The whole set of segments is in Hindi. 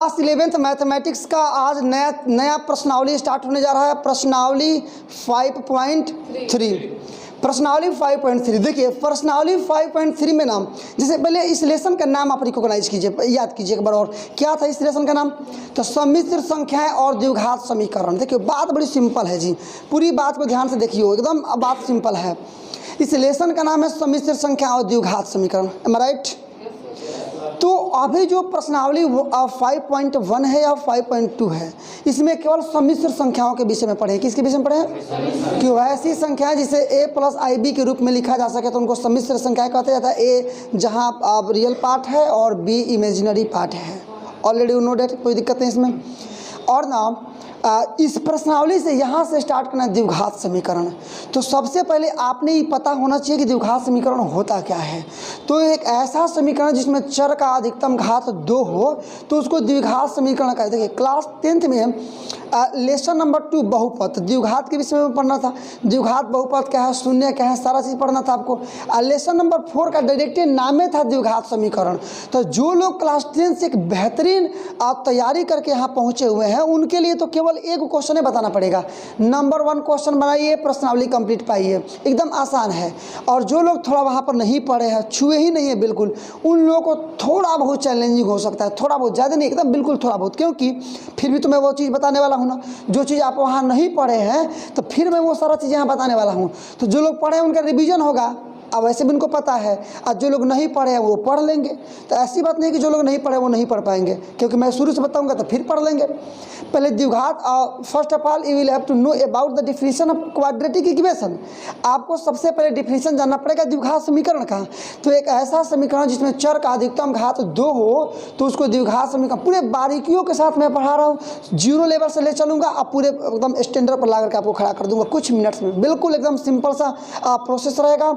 क्लास 11th मैथमेटिक्स का आज नया प्रश्नावली स्टार्ट होने जा रहा है। प्रश्नावली 5.3। प्रश्नावली 5.3 देखिए, प्रश्नावली 5.3 में नाम, जैसे पहले इस लेसन का नाम आप रिकॉग्नाइज कीजिए, याद कीजिए एक बार और, क्या था इस लेसन का नाम? तो सम्मिश्र संख्याएं और द्विघात समीकरण। देखिए बात बड़ी सिंपल है जी, पूरी बात को ध्यान से देखिए, एकदम बात सिंपल है। इस लेसन का नाम है सम्मिश्र संख्या और द्विघात समीकरण, एम आई राइट? तो अभी जो प्रश्नावली 5.1 है या 5.2 है, इसमें केवल सम्मिश्र संख्याओं के विषय में पढ़े। किसके विषय में पढ़े? कि ऐसी संख्याएं जिसे a + ib के रूप में लिखा जा सके तो उनको सम्मिश्र संख्याएं कहते जाता है। a जहां आप रियल पार्ट है और b इमेजिनरी पार्ट है। ऑलरेडी यू नो डेट, कोई दिक्कत नहीं इसमें। और ना इस प्रश्नावली से यहाँ से स्टार्ट करना है द्विघात समीकरण। तो सबसे पहले आपने ये पता होना चाहिए कि द्विघात समीकरण होता क्या है। तो एक ऐसा समीकरण जिसमें चर का अधिकतम घात 2 हो तो उसको द्विघात समीकरण कहते हैं। देखिए क्लास 10th में लेसन नंबर 2 बहुपद द्विघात के विषय में पढ़ना था। द्विघात बहुपद क्या है, शून्य क्या है, सारा चीज़ पढ़ना था आपको। लेसन नंबर 4 का डायरेक्टली नाम था द्विघात समीकरण। तो जो लोग क्लास 10 से एक बेहतरीन तैयारी करके यहाँ पहुँचे हुए हैं उनके लिए तो केवल एक क्वेश्चन बताना पड़ेगा। नंबर 1 क्वेश्चन बनाइए, प्रश्नावली कंप्लीट पाइए, एकदम आसान है। और जो लोग थोड़ा वहाँ पर नहीं पढ़े हैं, छुए ही नहीं है बिल्कुल, उन लोगों को थोड़ा बहुत चैलेंजिंग हो सकता है, थोड़ा बहुत, ज़्यादा नहीं, एकदम बिल्कुल थोड़ा बहुत। क्योंकि फिर भी तो मैं वो चीज़ बताने वाला हूँ ना, जो चीज़ आप वहाँ नहीं पढ़े हैं तो फिर मैं वो सारा चीज़ यहाँ बताने वाला हूँ। तो जो लोग पढ़े हैं उनका रिवीजन होगा, अब वैसे भी उनको पता है। और जो लोग नहीं पढ़े हैं वो पढ़ लेंगे। तो ऐसी बात नहीं कि जो लोग नहीं पढ़े वो नहीं पढ़ पाएंगे, क्योंकि मैं शुरू से बताऊंगा तो फिर पढ़ लेंगे। पहले द्विघात, first of all you will have to know about the definition of quadratic equation. आपको सबसे पहले डिफिनेशन जानना पड़ेगा द्विघात समीकरण का। तो एक ऐसा समीकरण जिसमें चर का अधिकतम घात 2 हो तो उसको द्विघात समीकरण, पूरे बारीकियों के साथ मैं पढ़ा रहा हूँ, जीरो लेवल से ले चलूँगा, अब पूरे एकदम स्टैंडर्ड पर ला करके आपको खड़ा कर दूँगा कुछ मिनट्स में। बिल्कुल एकदम सिंपल सा प्रोसेस रहेगा।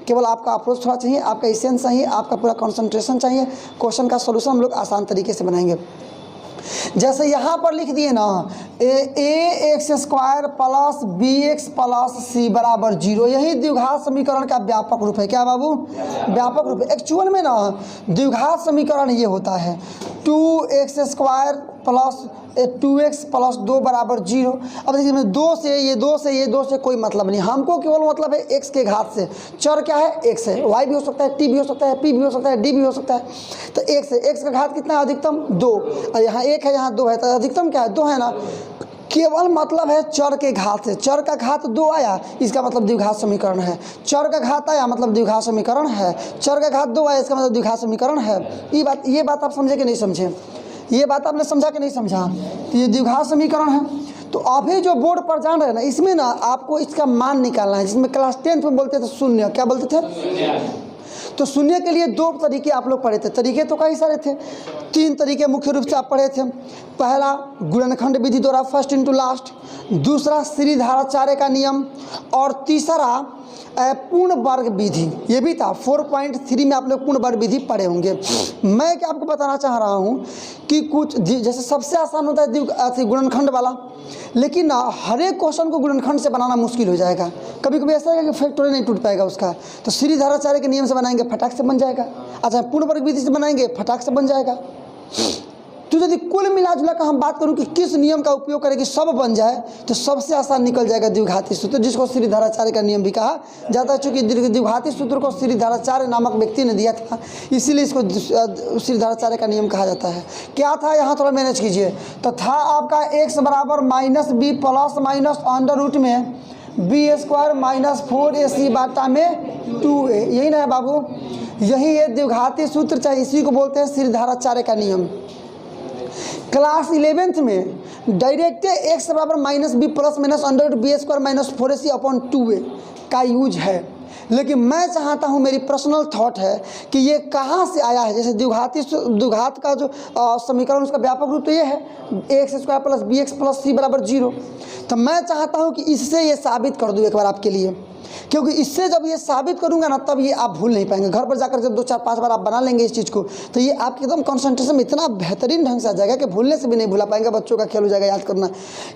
केवल आपका अप्रोच थोड़ा चाहिए, आपका एसेंस चाहिए, आपका पूरा कंसंट्रेशन चाहिए। क्वेश्चन का सॉल्यूशन हम लोग आसान तरीके से बनाएंगे। जैसे यहाँ पर लिख दिए ना, ax² + bx + c = 0, यही द्विघात समीकरण का व्यापक रूप है। क्या बाबू? व्यापक रूप है। एक्चुअल में ना द्विघात समीकरण ये होता है 2x² + 2x + 2 = 0। अब देखिए मैं 2 से कोई मतलब नहीं, हमको केवल मतलब है x के घात से। चर क्या है? x है, y भी हो सकता है, t भी हो सकता है, p भी हो सकता है, d भी हो सकता है। तो x है, x का घात कितना है? अधिकतम 2। और यहाँ 1 है, यहाँ 2 है, तो अधिकतम क्या है? 2 है ना। केवल मतलब है चर के घात से। चर का घात 2 आया, इसका मतलब द्विघात समीकरण है। चर का घात आया मतलब द्विघात समीकरण है। चर का घात 2 आया, इसका मतलब द्विघात समीकरण है। ये बात आप समझे कि नहीं समझे? ये बात आपने समझा कि नहीं समझा? तो ये द्विघात समीकरण है। तो अभी जो बोर्ड पर जान रहे हैं ना, इसमें ना आपको इसका मान निकालना है, जिसमें क्लास 10th में बोलते थे शून्य। क्या बोलते थे? तो शून्य के लिए 2 तरीके आप लोग पढ़े थे। तरीके तो कई सारे थे, 3 तरीके मुख्य रूप से आप पढ़े थे। पहला गुणनखंड विधि द्वारा, फर्स्ट इनटू लास्ट। दूसरा श्रीधराचार्य का नियम। और तीसरा पूर्ण वर्ग विधि, ये भी था। 4.3 में आप लोग पूर्ण वर्ग विधि पढ़े होंगे। मैं क्या आपको बताना चाह रहा हूँ कि कुछ जैसे सबसे आसान होता है गुणनखंड वाला, लेकिन ना हर एक क्वेश्चन को गुणनखंड से बनाना मुश्किल हो जाएगा। कभी कभी ऐसा है कि फैक्टोरियल नहीं टूट पाएगा उसका, तो श्रीधराचार्य के नियम से बनाएंगे, फटाक से बन जाएगा। अच्छा, पूर्ण वर्ग विधि से बनाएंगे, फटाक से बन जाएगा। तो यदि कुल मिला जुला कर हम बात करूं कि किस नियम का उपयोग करें कि सब बन जाए, तो सबसे आसान निकल जाएगा द्विघाती सूत्र, जिसको श्रीधराचार्य का नियम भी कहा जाता है। चूँकि द्विघाती सूत्र को श्रीधराचार्य नामक व्यक्ति ने दिया था, इसीलिए इसको श्रीधराचार्य का नियम कहा जाता है। क्या था, यहाँ थोड़ा मैनेज कीजिए। तो था आपका x = -b ± अंडर रूट में b² - 4ac बाटा में 2a, यही ना है बाबू? यही है द्विघाती सूत्र, चाहे इसी को बोलते हैं श्रीधराचार्य का नियम। क्लास 11th में direct x = -b ± under root b² - 4ac/ 2a का यूज है। लेकिन मैं चाहता हूं, मेरी पर्सनल थॉट है कि ये कहाँ से आया है। जैसे द्विघात का जो समीकरण, उसका व्यापक रूप तो ये है ax² + bx + c = 0। तो मैं चाहता हूं कि इससे ये साबित कर दूं एक बार आपके लिए क्योंकि इससे जब ये साबित करूंगा ना तब ये आप भूल नहीं पाएंगे। घर पर जाकर जब 2 4 5 बार आप बना लेंगे इस चीज़ को तो ये आपके एकदम कंसंट्रेशन में इतना बेहतरीन ढंग से आ जाएगा कि भूलने से भी नहीं भूला पाएंगे। बच्चों का खेल हो जाएगा याद करना।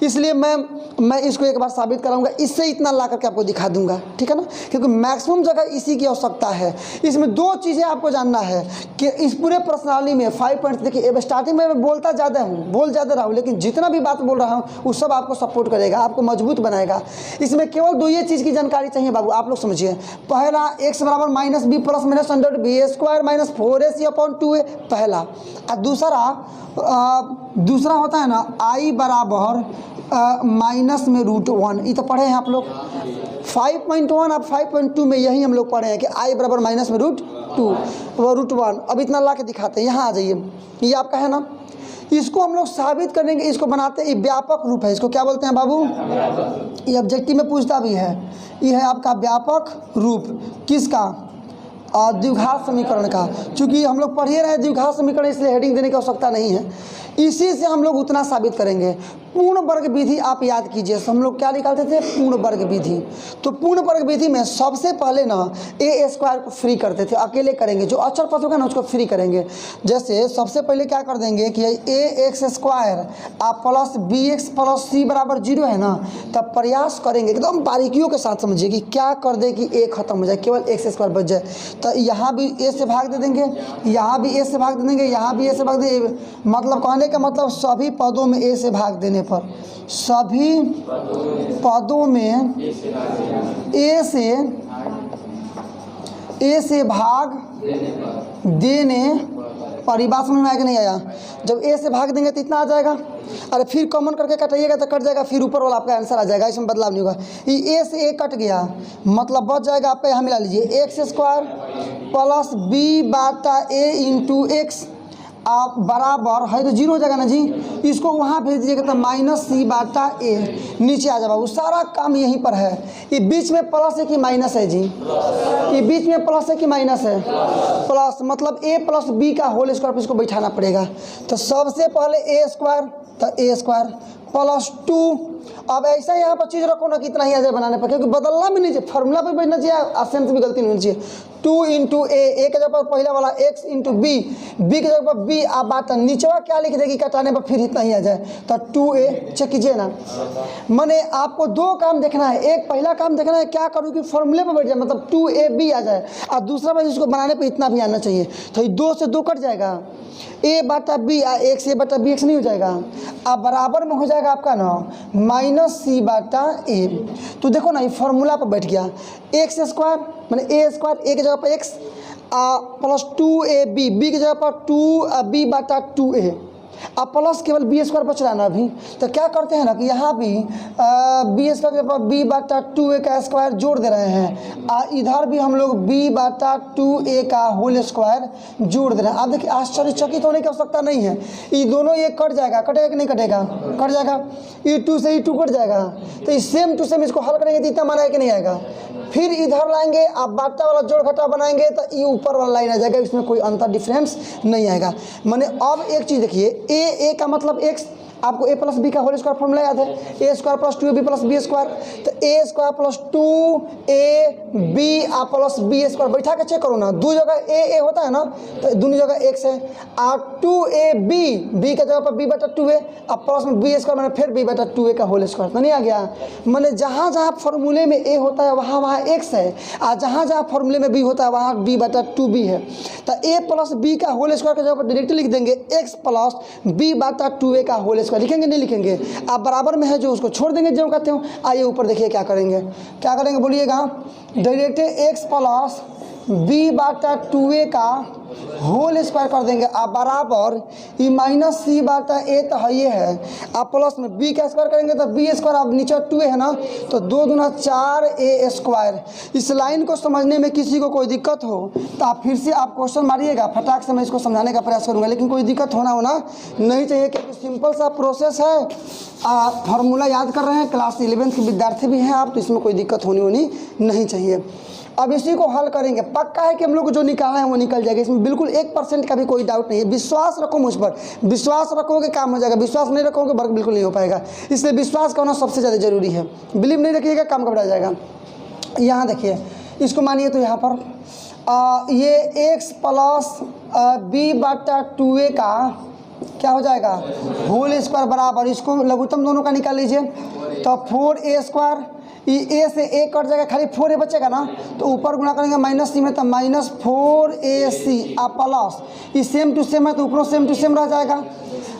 इसलिए मैं इसको एक बार साबित कराऊंगा, इससे इतना ला करके आपको दिखा दूंगा, ठीक है ना। क्योंकि मैक्सिमम जगह इसी की आवश्यकता है। इसमें 2 चीज़ें आपको जानना है कि इस पूरे प्रश्नावली में 5 पॉइंट, देखिए अब स्टार्टिंग में मैं बोल ज़्यादा रहा हूँ, लेकिन जितना भी बात बोल रहा हूँ वो सब आपको सपोर्ट करेगा, आपको मजबूत बनाएगा। इसमें केवल 2 ये चीज़ की जानकारी चाहिए बाबू, आप लोग समझिए। पहला x बराबर minus b plus minus under b square minus 4ac upon 2a, पहला। और दूसरा होता है ना i बराबर माइनस में √1, ये तो पढ़े हैं आप लोग 5.1 और 5.2 में यही हम लोग पढ़े हैं कि i बराबर माइनस में √1। अब इतना ला के दिखाते हैं, यहाँ आ जाइए, ये आपका है ना। इसको हम लोग साबित करेंगे, इसको बनाते हैं, व्यापक रूप है। इसको क्या बोलते हैं बाबू? ये ऑब्जेक्टिव में पूछता भी है। ये है आपका व्यापक रूप किसका? द्विघात समीकरण का। चूँकि हम लोग पढ़ ही रहे हैं द्विघात समीकरण, इसलिए हेडिंग देने की आवश्यकता नहीं है। इसी से हम लोग उतना साबित करेंगे। पूर्ण वर्ग विधि आप याद कीजिए, हम लोग क्या निकालते थे? पूर्ण वर्ग विधि। तो पूर्ण वर्ग विधि में सबसे पहले ना ए स्क्वायर को फ्री करते थे, अकेले करेंगे। जो अचर पद होगा ना उसको फ्री करेंगे। जैसे सबसे पहले क्या कर देंगे कि ए एक्स स्क्वायर आप plus b x plus c बराबर 0 है ना, तब प्रयास करेंगे एकदम बारीकियों के साथ समझिए कि क्या कर दे कि ए खत्म हो जाए, केवल एक्स स्क्वायर बच जाए। तो यहाँ भी ए से भाग दे देंगे, यहाँ भी ए से भाग दे देंगे, यहाँ भी ए से भाग दे। मतलब कहने का मतलब सभी पदों में ए से भाग देने पर, सभी पदों में ए से भाग देने पर, ये बात समझ में आया कि नहीं आया? जब ए से भाग देंगे तो इतना आ जाएगा। अरे फिर कॉमन करके कटाइएगा तो कट जाएगा, फिर ऊपर वाला आपका आंसर आ जाएगा, इसमें बदलाव नहीं होगा। ये ए से ए कट गया, मतलब बच जाएगा आपका, यहाँ मिला लीजिए एक्स स्क्वायर प्लस बी बाटा ए इंटू एक्स आप बराबर है तो 0 हो जाएगा ना जी। इसको वहाँ भेज दीजिएगा तो माइनस सी बाटा ए, नीचे आ जाएगा। वो सारा काम यहीं पर है। ये बीच में प्लस है कि माइनस है जी? ये बीच में प्लस है कि माइनस है? प्लस, मतलब ए प्लस बी का होल स्क्वायर पर इसको बैठाना पड़ेगा। तो सबसे पहले ए स्क्वायर, तो ए स्क्वायर प्लस 2। अब ऐसा यहाँ पर चीज़ रखो ना कितना ही आ जाए बनाने पर, क्योंकि बदलना भी नहीं चाहिए, फार्मूला पे बैठना चाहिए, आसान से भी गलती नहीं होनी चाहिए। 2 इंटू ए के जगह पर पहला वाला x इंटू बी के जगह पर बी आप बात नीचवा क्या लिख देगी कटाने पर, फिर इतना ही आ जाए। तो 2a चेक कीजिए ना। मैंने आपको 2 काम देखना है। एक पहला काम देखना है क्या करूँ कि फॉर्मूले पर बैठ जाए, मतलब 2ab आ जाए, और दूसरा बार इसको बनाने पर इतना भी आना चाहिए। तो ये 2 से 2 कट जाएगा, a बटा बी, x a बटा बी एक्स नहीं हो जाएगा। अब बराबर में हो जाएगा आपका ना माइनस सी बाटा ए। तो देखो ना ये फॉर्मूला पर बैठ गया, एक्स स्क्वायर मैंने ए स्क्वायर, ए की जगह पर एक्स प्लस 2ab, बी की जगह पर 2b बाटा 2a, अब प्लस केवल बी स्क्वायर बच रहा है ना अभी। तो क्या करते हैं ना कि यहाँ भी बी स्क्वायर के ऊपर बी बाटा 2a का स्क्वायर जोड़ दे रहे हैं, इधर भी हम लोग बी बाटा 2a का होल स्क्वायर जोड़ दे रहे हैं। आप देखिए आश्चर्यचकित होने की आवश्यकता नहीं है। ये दोनों ये कट जाएगा, कटेगा कि नहीं कटेगा? कट जाएगा। ई 2 से ई 2 कट जाएगा। तो इस सेम टू सेम इसको हल करेंगे तो इतना माना है कि नहीं आएगा? फिर इधर लाएंगे, आप बाटा वाला जोड़ घटा बनाएंगे तो ये ऊपर वाला लाइन आ जाएगा, इसमें कोई अंतर डिफरेंस नहीं आएगा। मैंने अब एक चीज़ देखिए, ए का मतलब एक्स, आपको ए प्लस बी का होल स्क्वायर फॉर्मूला याद है, a square plus 2ab plus b square. तो ए स्क्वायर प्लस 2ab आप प्लस बी स्क्वायर बैठा के चेक करो ना, 2 जगह ए होता है ना, तो दोनों जगह एक्स है। और 2ab बी के जगह पर बी बटा 2a, अब प्लस में बी स्क्वायर मैंने फिर बी बटा 2a का होल स्क्वायर, तो नहीं आ गया? मैंने जहाँ जहाँ फॉर्मूले में ए होता है वहाँ एक्स है, और जहाँ जहाँ फॉर्मूले में बी होता है वहाँ बी बटा 2b है। तो ए प्लस बी का होल स्क्वायर के जगह पर डायरेक्टली लिख देंगे एक्स प्लस बी बटा 2a का होल स्क्वायर, लिखेंगे नहीं लिखेंगे? आप बराबर में है जो उसको छोड़ देंगे जो कहते हो। आइए ऊपर देखिए क्या करेंगे, क्या करेंगे बोलिएगा? डायरेक्ट एक्स प्लस बी बाटा 2a का होल स्क्वायर कर देंगे, आप बराबर ई माइनस सी बाटा ए तो है ये है, आप प्लस में बी का स्क्वायर करेंगे तो बी स्क्वायर, आप नीचे 2a है ना, तो 2 दूना 4a स्क्वायर। इस लाइन को समझने में किसी को कोई दिक्कत हो तो आप फिर से आप क्वेश्चन मारिएगा, फटाक से मैं इसको समझाने का प्रयास करूँगा, लेकिन कोई दिक्कत होना नहीं चाहिए, क्योंकि सिंपल सा प्रोसेस है। आप फार्मूला याद कर रहे हैं, क्लास 11th के विद्यार्थी भी हैं आप, तो इसमें कोई दिक्कत होनी नहीं चाहिए। अब इसी को हल करेंगे, पक्का है कि हम लोग को जो निकालना है वो निकल जाएगा, इसमें बिल्कुल 1% का भी कोई डाउट नहीं है। विश्वास रखो मुझ पर, विश्वास रखोगे काम हो जाएगा, विश्वास नहीं रखोगे वर्क बिल्कुल नहीं हो पाएगा। इसलिए विश्वास करना सबसे ज़्यादा जरूरी है। बिलीव नहीं रखिएगा काम घबरा जाएगा। यहाँ देखिए इसको मानिए तो यहाँ पर ये x प्लस बी बटा 2a का क्या हो जाएगा होल स्क्वायर बराबर, इसको लघुत्तम दोनों का निकाल लीजिए तो 4a स्क्वायर, ये a से a कट जाएगा, खाली 4a बचेगा ना, तो ऊपर गुणा करेंगे माइनस सी में तो माइनस 4ac प्लस ये सेम टू सेम है तो ऊपर सेम टू सेम रह जाएगा,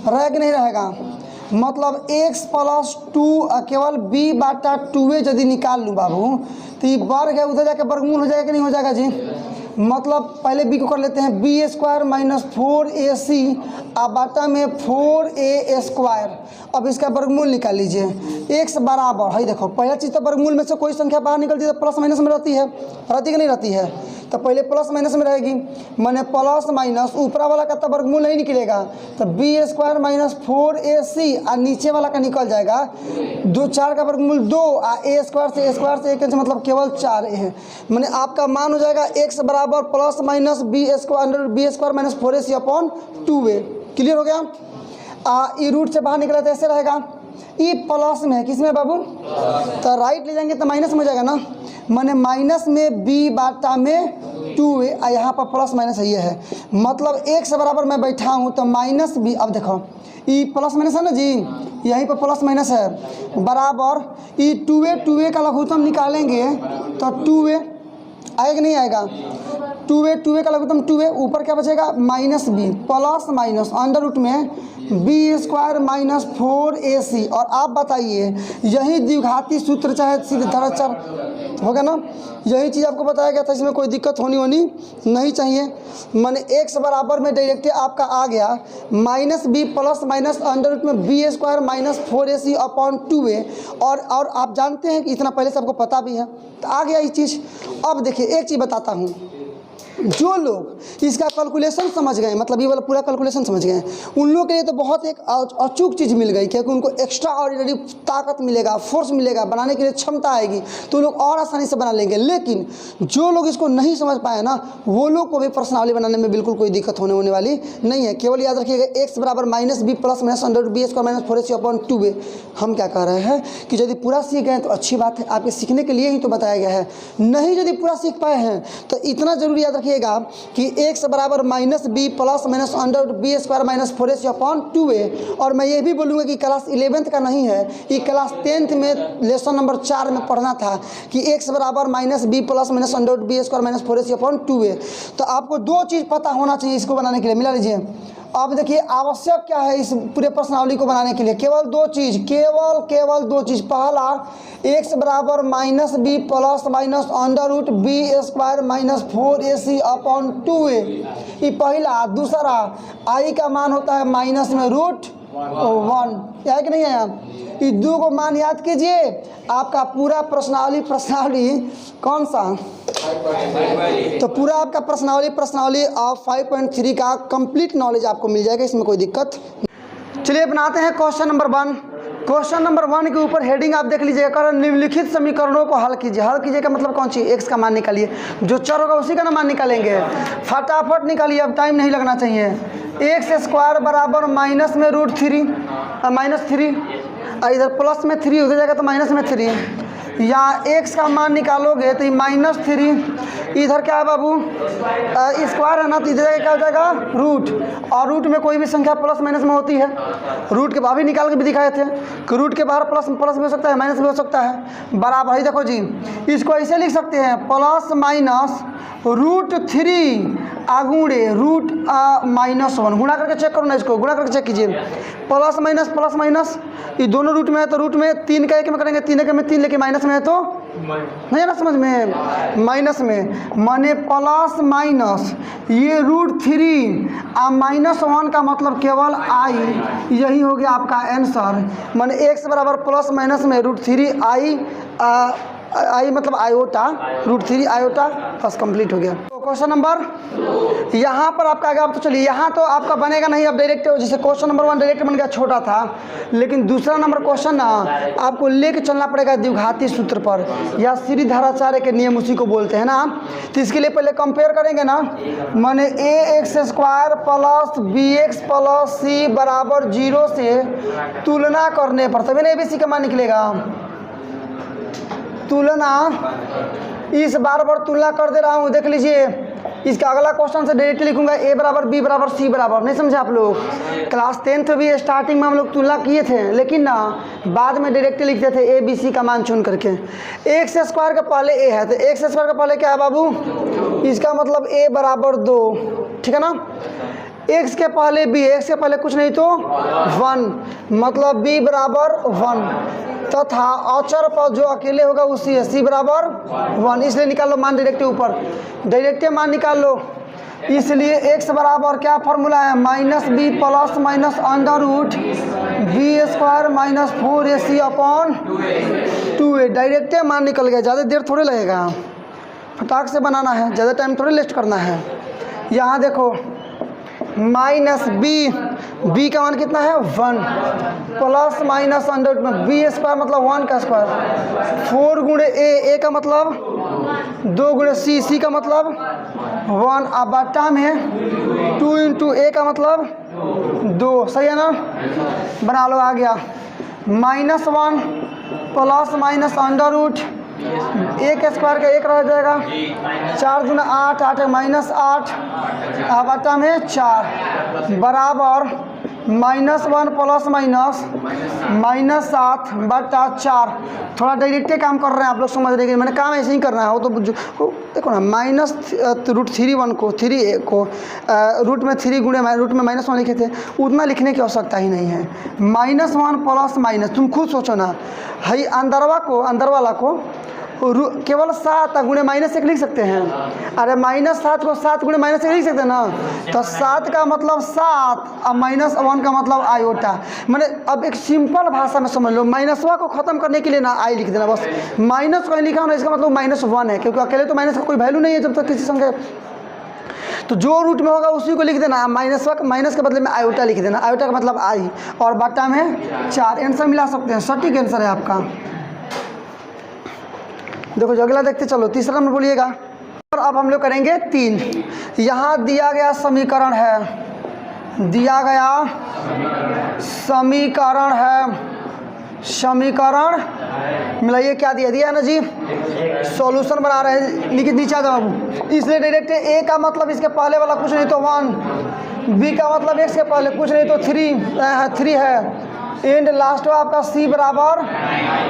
रह कि नहीं रहेगा। मतलब x प्लस 2 केवल b बटा 2a यदि निकाल लूँ बाबू तो ये वर्ग है, उधर जाके वर्गमूल हो जाएगा कि नहीं हो जाएगा जी। मतलब पहले b को कर लेते हैं, बी स्क्वायर माइनस 4ac बटा में 4a स्क्वायर। अब इसका वर्गमूल निकाल लीजिए, x बराबर है, देखो पहला चीज़ तो वर्गमूल में से कोई संख्या बाहर निकलती है तो प्लस माइनस में रहती कि नहीं रहती है, तो पहले प्लस माइनस में रहेगी, मैंने प्लस माइनस ऊपरा वाला का तो वर्गमूल नहीं निकलेगा तो बी स्क्वायर माइनस 4ac और नीचे वाला का निकल जाएगा 2, 4 का वर्गमूल 2 और a स्क्वायर से एक मतलब केवल 4a है। मैंने आपका मान हो जाएगा x बराबर plus minus b square minus 4ac upon 2a। Clear हो गया। ई रूट से बाहर निकला तो ऐसे रहेगा, ई प्लस में है, किस में बाबू, तो राइट ले जाएंगे तो माइनस में हो जाएगा ना, मैंने माइनस में बी बाटा में 2a, यहाँ पर प्लस माइनस ये है, मतलब x बराबर मैं बैठा हूँ तो माइनस बी, अब देखो ई प्लस माइनस है ना जी, यहीं पर प्लस माइनस है, बराबर ई 2a का लघुत्तम निकालेंगे तो 2a आएगा कि नहीं आएगा, 2a का लघुत्तम 2a, ऊपर क्या बचेगा minus b plus minus under root में बी स्क्वायर माइनस 4ac। और आप बताइए यही द्विघाती सूत्र चाहे सीधे धराचर होगा ना, यही चीज़ आपको बताया गया था, इसमें कोई दिक्कत होनी नहीं चाहिए। मैंने x बराबर में डायरेक्ट आपका आ गया minus b plus minus under root में b square minus 4ac upon 2a, और आप जानते हैं कि इतना पहले से आपको पता भी है तो आ गया ये चीज़। अब देखिए एक चीज़ बताता हूँ, जो लोग इसका कैलकुलेशन समझ गए, मतलब ये वाला पूरा कैलकुलेशन समझ गए, उन लोगों के लिए तो बहुत एक अचूक चीज़ मिल गई, क्योंकि उनको एक्स्ट्रा ऑर्डिनरी ताकत मिलेगा, फोर्स मिलेगा, बनाने के लिए क्षमता आएगी तो लोग और आसानी से बना लेंगे। लेकिन जो लोग इसको नहीं समझ पाए ना, वो लोग को भी प्रश्नावली बनाने में बिल्कुल कोई दिक्कत होने वाली नहीं है। केवल याद रखिएगा x बराबर minus b plus minus under b square minus 4ac upon 2a। हम क्या कह रहे हैं कि यदि पूरा सीख गए तो अच्छी बात है, आपके सीखने के लिए ही तो बताया गया है। नहीं यदि पूरा सीख पाए हैं तो इतना जरूर याद रखिएगा कि x बराबर minus b plus minus under b square minus 4ac upon 2a। और मैं ये भी बोलूँगा कि क्लास 11th का नहीं है, ये क्लास 10th में लेसन नंबर 4 में पढ़ना था कि x बराबर minus b plus minus under b square minus 4ac upon 2a। तो आपको दो चीज़ पता होना चाहिए इसको बनाने के लिए, मिला लीजिए। अब देखिए आवश्यक क्या है इस पूरे प्रश्नावली को बनाने के लिए, केवल दो चीज़, केवल दो चीज़। पहला x बराबर minus b plus minus under root b square minus 4ac upon 2a, ये पहला। दूसरा i का मान होता है माइनस में रूट 1, है कि नहीं है। ये दो को मान याद कीजिए, आपका पूरा प्रश्नावली कौन सा, तो पूरा आपका प्रश्नावली 5.3 का कंप्लीट नॉलेज आपको मिल जाएगा, इसमें कोई दिक्कत। चलिए बनाते हैं क्वेश्चन नंबर 1। क्वेश्चन नंबर 1 के ऊपर हेडिंग आप देख लीजिएगा, निम्नलिखित समीकरणों को हल कीजिए। हल कीजिए का मतलब कौन सी, x का मान निकालिए, जो चर होगा उसी का ना मान निकालेंगे। फटाफट निकालिए, अब टाइम नहीं लगना चाहिए। x स्क्वायर बराबर माइनस में रूट 3 माइनस 3, इधर प्लस में 3 हो जाएगा तो माइनस में 3। यहाँ x का मान निकालोगे तो ये माइनस 3, इधर क्या है बाबू स्क्वायर है ना, तो इधर क्या हो जाएगा रूट, और रूट में कोई भी संख्या प्लस माइनस में होती है। रूट के बाहर भी निकाल के भी दिखाए थे कि रूट के बाहर प्लस भी हो सकता है, माइनस भी हो सकता है, बराबर ही। देखो जी इसको ऐसे लिख सकते हैं, प्लस माइनस रूट 3 आगुणे रूट -1। गुणा करके चेक करो ना, इसको गुणा करके चेक कीजिए। प्लस माइनस ये दोनों रूट में है तो रूट में 3 का 1 में करेंगे, 3 1 में 3, लेकिन माइनस में है तो नहीं है ना, समझ में, माइनस में माने प्लस माइनस ये रूट 3 -1 का मतलब केवल i, यही हो गया आपका आंसर। माने x बराबर प्लस माइनस में रूट 3 i मतलब आयोटा, रूट 3 आयोटा, बस कंप्लीट हो गया। तो क्वेश्चन नंबर यहाँ पर आपका आगे, आप तो चलिए यहाँ तो आपका बनेगा नहीं, अब डायरेक्ट, जैसे क्वेश्चन नंबर 1 डायरेक्ट बन गया, छोटा था, लेकिन दूसरा नंबर क्वेश्चन ना आपको लेके चलना पड़ेगा द्विघाती सूत्र पर, या सीधी धाराचार्य के नियम उसी को बोलते हैं ना। तो इसके लिए पहले कंपेयर करेंगे ना, माने ax square plus bx plus c बराबर 0 से तुलना करने पर तभी ना abc का मान निकलेगा। तुलना, इस बार बार तुलना कर दे रहा हूँ, देख लीजिए। इसका अगला क्वेश्चन से डायरेक्ट लिखूंगा a बराबर b बराबर c बराबर, नहीं समझे आप लोग। क्लास 10th भी स्टार्टिंग में हम लोग तुलना किए थे, लेकिन ना बाद में डायरेक्ट लिखते थे a b c का मान चुन करके। x स्क्वायर का पहले a है, तो x स्क्वायर का पहले क्या है बाबू, इसका मतलब a बराबर 2, ठीक है ना। x के पहले b, x के पहले कुछ नहीं तो 1, मतलब b बराबर 1, तथा अचर पर जो अकेले होगा उसी है c बराबर 1, इसलिए निकाल लो मान डायरेक्ट ऊपर, डायरेक्ट मान निकाल लो। इसलिए x बराबर क्या फॉर्मूला है, -b plus minus under root b square minus 4ac upon 2a, direct मान निकल गया। ज़्यादा देर थोड़े लगेगा, फटाक से बनाना है, ज़्यादा टाइम थोड़े वेस्ट करना है। यहाँ देखो -b का मान कितना है 1, प्लस माइनस अंडर में b स्क्वायर मतलब 1 का स्क्वायर, 4 गुणे a का मतलब 2 गुणे c का मतलब 1, अब बटा में 2 इंटू a का मतलब 2, सही है ना। बना लो, आ गया -1 plus minus under root 1 square का 1 रह जाएगा, 4 दूना 8, 8 -8, बटा में 4 बराबर -1 प्लस माइनस -7 बटा 4। थोड़ा डायरेक्टे काम कर रहे हैं आप लोग, समझ रहे हैं, मैंने काम ऐसे ही करना है। वो तो देखो ना, -√3 को 3 को रूट में 3 गुणे रूट में -1 लिखे थे, उतना लिखने की आवश्यकता ही नहीं है। -1 प्लस माइनस, तुम खुद सोचो ना, है अंदर वाला को केवल 7 गुणे -1 लिख सकते हैं। अरे -7 को 7 गुणे -1 लिख सकते हैं ना, तो 7 का मतलब 7 और -1 का मतलब आयोटा। मैंने अब एक सिंपल भाषा में समझ लो, माइनसवा को ख़त्म करने के लिए ना आई लिख देना बस, माइनस को लिखा ना, इसका मतलब -1 है, क्योंकि अकेले तो माइनस का कोई वैल्यू नहीं है जब तक किसी संख्या, तो जो रूट में होगा उसी को लिख देना। माइनस के बदले में आयोटा लिख देना, आयोटा का मतलब आई, और बटा में 4। आंसर मिला सकते हैं, सटीक आंसर है आपका। देखो जो अगला देखते चलो, तीसरा नंबर बोलिएगा। और अब हम लोग करेंगे 3। यहाँ दिया गया समीकरण है, दिया गया समीकरण है, समीकरण मिलाइए, क्या दिया है ना जी, सॉल्यूशन बना रहे हैं, लिखिए नीचे आ जाओ बाबू। इसलिए डायरेक्ट a का मतलब इसके पहले वाला कुछ नहीं तो 1, b का मतलब x के पहले कुछ नहीं तो 3 है, एंड लास्ट में आपका c बराबर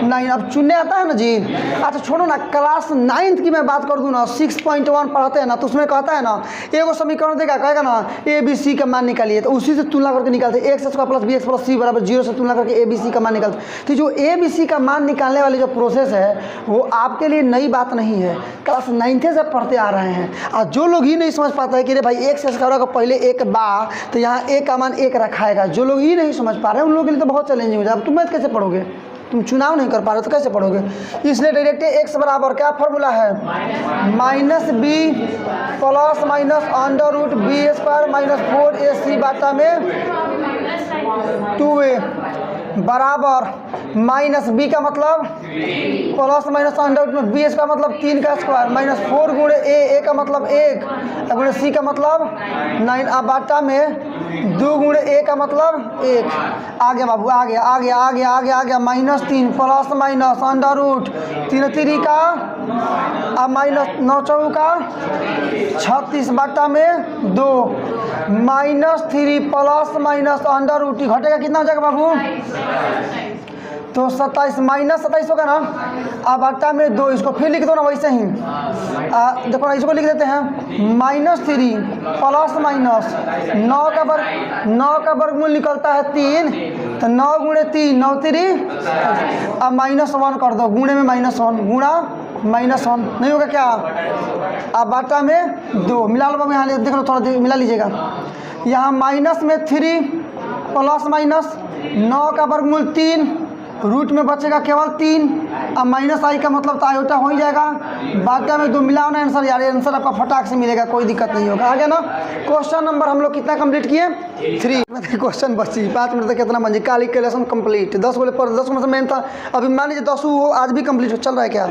9। अब चुनने आता है ना जी। अच्छा छोड़ो ना, क्लास 9th की मैं बात कर दूँ ना, 6.1 पढ़ाते हैं ना, तो उसमें कहता है ना, एगो समीकरण देगा, कहेगा ना a b c का मान निकालिए, तो उसी से तुलना करके निकालते हैं। x square plus b x plus c बराबर 0 से तुलना करके a b c का मान निकालते। तो जो a b c का मान निकालने वाली जो प्रोसेस है वो आपके लिए नई बात नहीं है, क्लास 9th से पढ़ते आ रहे हैं। और जो लोग ही नहीं समझ पाता है कि रे भाई x स्क्वायर का पहले 1 बा, तो यहाँ a का मान 1 रखाएगा, जो लोग ही नहीं समझ पा रहे हैं उन लोगों के लिए तो बहुत चैलेंजिंग हो जाए। अब तुम मैथ कैसे पढ़ोगे, तुम चुनाव नहीं कर पा रहे तो कैसे पढ़ोगे। इसलिए डायरेक्ट x बराबर क्या फॉर्मूला है, -b plus minus under root b square minus 4ac बटा में 2a बराबर -b का मतलब प्लस माइनस अंडर रूट में b स्क्वायर मतलब 3 का स्क्वायर माइनस 4 गुणे a का मतलब 1 गुणे c का मतलब 9 अब बटा में 2 गुणे a का मतलब 1। आ गया बाबू, आ गया -3 प्लस माइनस अंडर रूट 3 3 का अब -9 4 का 36 बटा में 2 -3 प्लस माइनस अंडर रूट घटेगा कितना हो जाएगा बाबू, तो 27 -27 होगा ना। अब बटा में 2, इसको फिर लिख दो ना वैसे ही, देखो ना इसको लिख देते हैं -3 प्लस माइनस 9 का वर्गमूल निकलता है 3, तो 9 गुणे 3 9 3, अब -1 कर दो, गुणे में -1 गुणा -1 नहीं होगा क्या, अब बटा में 2 मिला लो बाबू, यहाँ देख लो थोड़ा मिला लीजिएगा। यहाँ माइनस में 3 प्लस माइनस 9 का वर्गमूल 3, रूट में बचेगा केवल 3, अब माइनस आई का मतलब तो आयोटा हो ही जाएगा, बाटा में 2 मिलाओ ना आंसर, यार आंसर आपका फटाक से मिलेगा, कोई दिक्कत नहीं होगा। आ गया ना। क्वेश्चन नंबर हम लोग कितना कंप्लीट किए 3। क्वेश्चन बची 5 मिनट तक कितना बन काली कैलकुलेशन कंप्लीट 10 में से मेन था, अभी मान लीजिए 10 वो आज भी कंप्लीट चल रहा है क्या,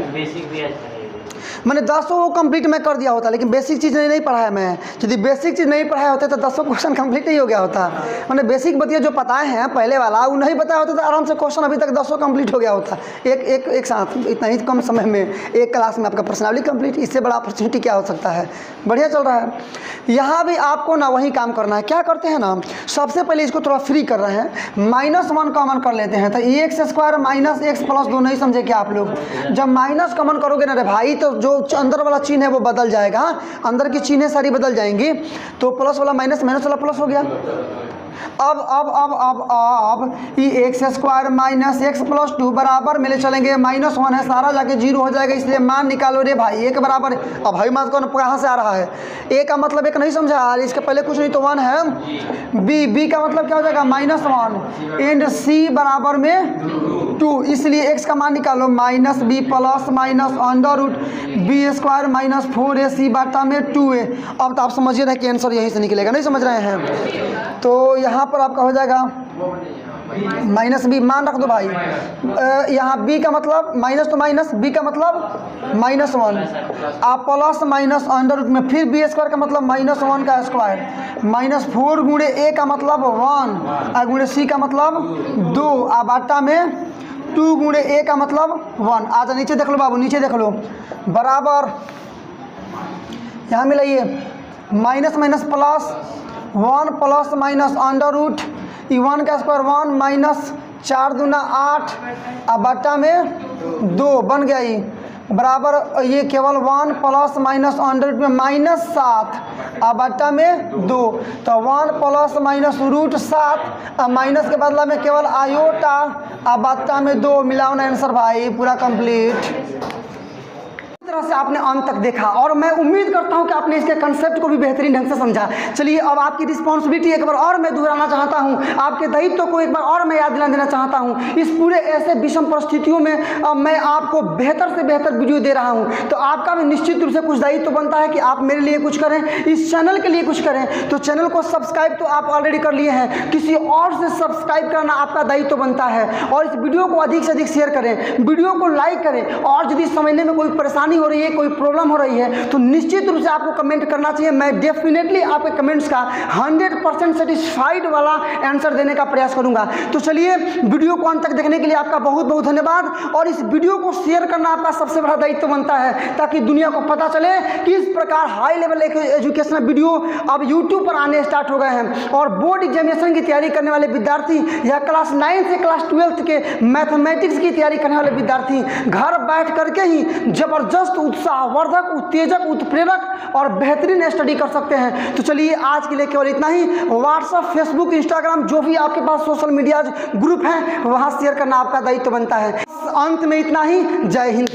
मैंने 10 वो कंप्लीट मैं कर दिया होता, लेकिन बेसिक चीज़ नहीं पढ़ा है मैं। यदि बेसिक चीज़ नहीं पढ़ाए होते तो 10 क्वेश्चन कंप्लीट नहीं हो गया होता। मैंने बेसिक बतिया जो पताए हैं पहले वाला वो नहीं बताया होता तो आराम से क्वेश्चन अभी तक 10 कंप्लीट हो गया होता एक साथ, इतना ही कम समय में एक क्लास में आपका पर्सनालिटी कंप्लीट। इससे बड़ा अपॉर्चुनिटी क्या हो सकता है। बढ़िया चल रहा है। यहाँ भी आपको ना वही काम करना है। क्या करते हैं ना, सबसे पहले इसको थोड़ा फ्री कर रहे हैं, -1 कॉमन कर लेते हैं। तो x² माइनस x प्लस 2 नहीं समझे क्या आप लोग? जब माइनस कॉमन करोगे ना रे भाई तो जो अंदर वाला चिन्ह है वो बदल जाएगा। अंदर की चिन्हें सारी बदल जाएंगी। तो प्लस वाला माइनस, माइनस वाला प्लस हो गया। अब ये x² माइनस x प्लस 2 बराबर मिले चलेंगे -1 है, सारा जाके 0 हो जाएगा। इसलिए मान निकालो रे भाई, एक बराबर। अब भाई मान कहाँ से आ रहा है? a का मतलब 1 नहीं समझा, इसके पहले कुछ नहीं तो 1 है। b का मतलब क्या हो जाएगा -1 एंड c बराबर में 2। इसलिए x का मान निकालो -b plus minus under root b² minus 4ac बाटा में 2a। अब तो आप समझिए ना कि आंसर यहीं से निकलेगा। नहीं समझ रहे हैं तो यहाँ पर आपका हो जाएगा -b, मान रख दो भाई। यहाँ b का मतलब माइनस तो माइनस, b का मतलब -1 आप प्लस माइनस अंडर रूट में, फिर b² का मतलब -1 का स्क्वायर, -4 गुणे a का मतलब 1 और गुणे c का मतलब 2 आ बाटा में 2 गुणे a का मतलब 1। आजा नीचे देख लो बाबू, नीचे देख लो, बराबर यहाँ मिलाइए minus minus plus 1 plus minus under root 1 का स्क्वायर 1 माइनस 4 दूना 8 अब बट्टा में 2 बन गया। ये बराबर ये केवल 1 प्लस माइनस अंडर रूट में -7 अब बट्टा में 2। तो 1 प्लस माइनस रूट 7 अब माइनस के बदला में केवल आयोटा अब बट्टा में 2। मिलाओ ना आंसर भाई, पूरा कंप्लीट। तरह से आपने अंत तक देखा और मैं उम्मीद करता हूं कि आपने इसके कंसेप्ट को भी बेहतरीन ढंग से समझा। चलिए अब आपकी रिस्पॉन्सिबिलिटी एक बार और मैं दोहराना चाहता हूं, आपके दायित्व को एक बार और मैं याद दिला देना चाहता हूं। इस पूरे ऐसे विषम परिस्थितियों में मैं आपको बेहतर से बेहतर वीडियो दे रहा हूं, तो आपका भी निश्चित रूप से कुछ दायित्व बनता है कि आप मेरे लिए कुछ करें, इस चैनल के लिए कुछ करें। तो चैनल को सब्सक्राइब तो आप ऑलरेडी कर लिए हैं, किसी और से सब्सक्राइब करना आपका दायित्व बनता है। और इस वीडियो को अधिक से अधिक शेयर करें, वीडियो को लाइक करें। और यदि समझने में कोई परेशानी हो रही है, कोई प्रॉब्लम हो रही है, तो निश्चित रूप से आपको कमेंट करना चाहिए। मैं डेफिनेटली आपके कमेंट्स का 100% सेटिस्फाइड वाला आंसर देने का प्रयास करूंगा। तो चलिए, वीडियो को अंत तक देखने के लिए आपका बहुत बहुत धन्यवाद। और इस वीडियो को शेयर करना आपका सबसे बड़ा दायित्व बनता है, ताकि दुनिया को पता चले कि इस प्रकार हाई लेवल एजुकेशनल वीडियो अब यूट्यूब पर आने स्टार्ट हो गए हैं। और बोर्ड एग्जामिनेशन की तैयारी करने वाले विद्यार्थी या क्लास 9 से क्लास 12 के मैथमेटिक्स की तैयारी करने वाले विद्यार्थी घर बैठ करके ही जबरदस्त उत्साहवर्धक, उत्तेजक, उत्प्रेरक और बेहतरीन स्टडी कर सकते हैं। तो चलिए, आज के लिए केवल इतना ही। व्हाट्सएप, फेसबुक, इंस्टाग्राम, जो भी आपके पास सोशल मीडिया ग्रुप हैं, वहां शेयर करना आपका दायित्व बनता है। अंत में इतना ही। जय हिंद।